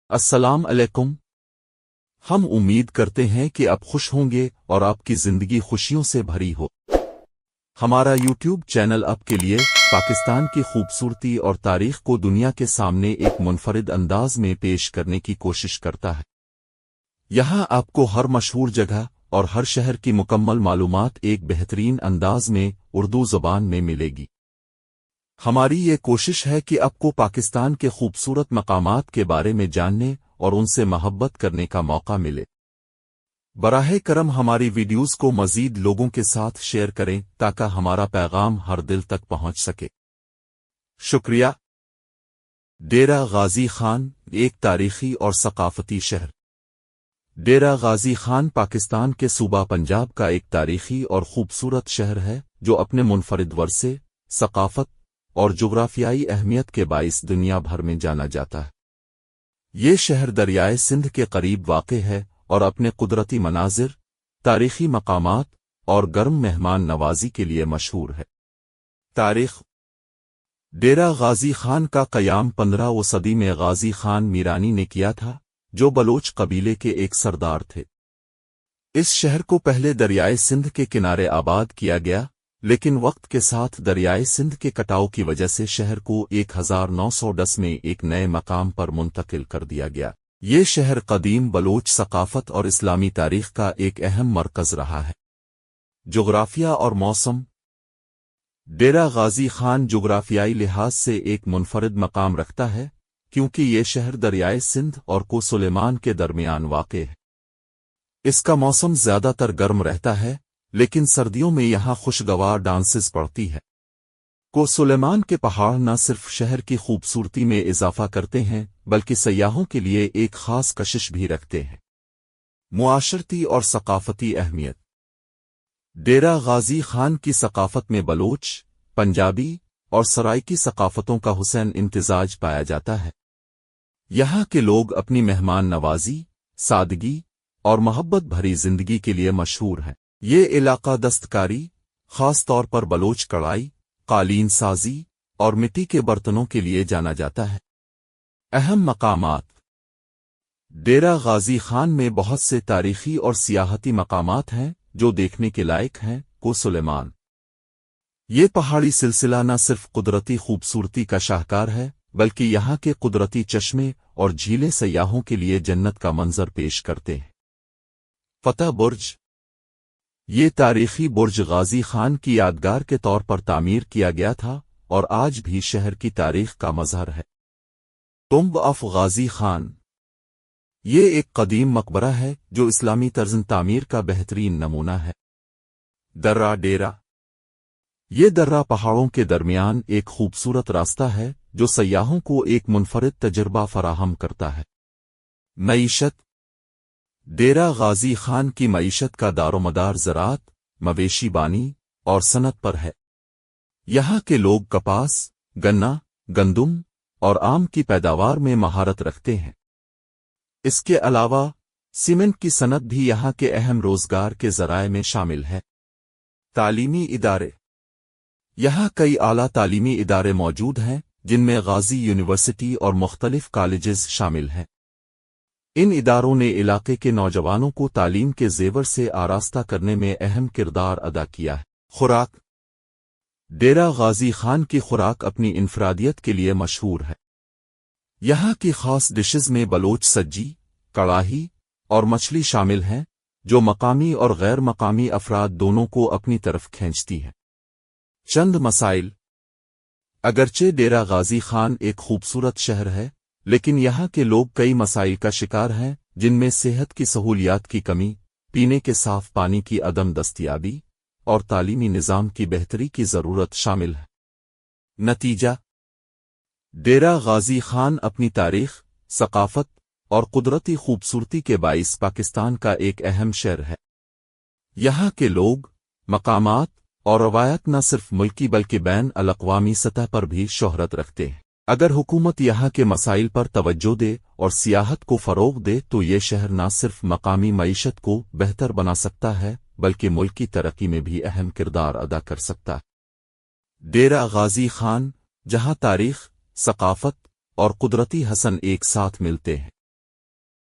السلام علیکم۔ ہم امید کرتے ہیں کہ آپ خوش ہوں گے اور آپ کی زندگی خوشیوں سے بھری ہو۔ ہمارا یوٹیوب چینل آپ کے لیے پاکستان کی خوبصورتی اور تاریخ کو دنیا کے سامنے ایک منفرد انداز میں پیش کرنے کی کوشش کرتا ہے۔ یہاں آپ کو ہر مشہور جگہ اور ہر شہر کی مکمل معلومات ایک بہترین انداز میں اردو زبان میں ملے گی۔ ہماری یہ کوشش ہے کہ آپ کو پاکستان کے خوبصورت مقامات کے بارے میں جاننے اور ان سے محبت کرنے کا موقع ملے۔ براہ کرم ہماری ویڈیوز کو مزید لوگوں کے ساتھ شیئر کریں تاکہ ہمارا پیغام ہر دل تک پہنچ سکے۔ شکریہ۔ ڈیرہ غازی خان ایک تاریخی اور ثقافتی شہر۔ ڈیرہ غازی خان پاکستان کے صوبہ پنجاب کا ایک تاریخی اور خوبصورت شہر ہے جو اپنے منفرد ورثے، ثقافت اور جغرافیائی اہمیت کے باعث دنیا بھر میں جانا جاتا ہے۔ یہ شہر دریائے سندھ کے قریب واقع ہے اور اپنے قدرتی مناظر، تاریخی مقامات اور گرم مہمان نوازی کے لیے مشہور ہے۔ تاریخ۔ ڈیرہ غازی خان کا قیام 15ویں صدی میں غازی خان میرانی نے کیا تھا، جو بلوچ قبیلے کے ایک سردار تھے۔ اس شہر کو پہلے دریائے سندھ کے کنارے آباد کیا گیا، لیکن وقت کے ساتھ دریائے سندھ کے کٹاؤ کی وجہ سے شہر کو 1910 میں ایک نئے مقام پر منتقل کر دیا گیا۔ یہ شہر قدیم بلوچ ثقافت اور اسلامی تاریخ کا ایک اہم مرکز رہا ہے۔ جغرافیہ اور موسم۔ ڈیرہ غازی خان جغرافیائی لحاظ سے ایک منفرد مقام رکھتا ہے کیونکہ یہ شہر دریائے سندھ اور کو سلیمان کے درمیان واقع ہے۔ اس کا موسم زیادہ تر گرم رہتا ہے، لیکن سردیوں میں یہاں خوشگوار ڈانسز پڑتی ہے۔ کو سلیمان کے پہاڑ نہ صرف شہر کی خوبصورتی میں اضافہ کرتے ہیں بلکہ سیاحوں کے لیے ایک خاص کشش بھی رکھتے ہیں۔ معاشرتی اور ثقافتی اہمیت۔ ڈیرہ غازی خان کی ثقافت میں بلوچ، پنجابی اور سرائیکی ثقافتوں کا حسین امتزاج پایا جاتا ہے۔ یہاں کے لوگ اپنی مہمان نوازی، سادگی اور محبت بھری زندگی کے لیے مشہور ہیں۔ یہ علاقہ دستکاری، خاص طور پر بلوچ کڑھائی، قالین سازی اور مٹی کے برتنوں کے لیے جانا جاتا ہے۔ اہم مقامات۔ ڈیرہ غازی خان میں بہت سے تاریخی اور سیاحتی مقامات ہیں جو دیکھنے کے لائق ہیں۔ کو سلیمان۔ یہ پہاڑی سلسلہ نہ صرف قدرتی خوبصورتی کا شاہکار ہے بلکہ یہاں کے قدرتی چشمے اور جھیلیں سیاحوں کے لیے جنت کا منظر پیش کرتے ہیں۔ فتح برج۔ یہ تاریخی برج غازی خان کی یادگار کے طور پر تعمیر کیا گیا تھا اور آج بھی شہر کی تاریخ کا مظہر ہے۔ Tomb of Ghazi Khan. یہ ایک قدیم مقبرہ ہے جو اسلامی طرز تعمیر کا بہترین نمونہ ہے۔ درہ ڈیرہ۔ یہ درہ پہاڑوں کے درمیان ایک خوبصورت راستہ ہے جو سیاحوں کو ایک منفرد تجربہ فراہم کرتا ہے۔ معیشت۔ ڈیرہ غازی خان کی معیشت کا دار و مدار زراعت، مویشی بانی اور صنعت پر ہے۔ یہاں کے لوگ کپاس، گنا، گندم اور آم کی پیداوار میں مہارت رکھتے ہیں۔ اس کے علاوہ سیمنٹ کی صنعت بھی یہاں کے اہم روزگار کے ذرائع میں شامل ہے۔ تعلیمی ادارے۔ یہاں کئی اعلیٰ تعلیمی ادارے موجود ہیں جن میں غازی یونیورسٹی اور مختلف کالجز شامل ہیں۔ ان اداروں نے علاقے کے نوجوانوں کو تعلیم کے زیور سے آراستہ کرنے میں اہم کردار ادا کیا ہے۔ خوراک۔ ڈیرہ غازی خان کی خوراک اپنی انفرادیت کے لیے مشہور ہے۔ یہاں کی خاص ڈشز میں بلوچ سجی، کڑاہی اور مچھلی شامل ہیں جو مقامی اور غیر مقامی افراد دونوں کو اپنی طرف کھینچتی ہیں۔ چند مسائل۔ اگرچہ ڈیرہ غازی خان ایک خوبصورت شہر ہے، لیکن یہاں کے لوگ کئی مسائل کا شکار ہیں جن میں صحت کی سہولیات کی کمی، پینے کے صاف پانی کی عدم دستیابی اور تعلیمی نظام کی بہتری کی ضرورت شامل ہے۔ نتیجہ۔ ڈیرہ غازی خان اپنی تاریخ، ثقافت اور قدرتی خوبصورتی کے باعث پاکستان کا ایک اہم شہر ہے۔ یہاں کے لوگ، مقامات اور روایت نہ صرف ملکی بلکہ بین الاقوامی سطح پر بھی شہرت رکھتے ہیں۔ اگر حکومت یہاں کے مسائل پر توجہ دے اور سیاحت کو فروغ دے تو یہ شہر نہ صرف مقامی معیشت کو بہتر بنا سکتا ہے بلکہ ملک کی ترقی میں بھی اہم کردار ادا کر سکتا ہے۔ ڈیرہ غازی خان، جہاں تاریخ، ثقافت اور قدرتی حسن ایک ساتھ ملتے ہیں۔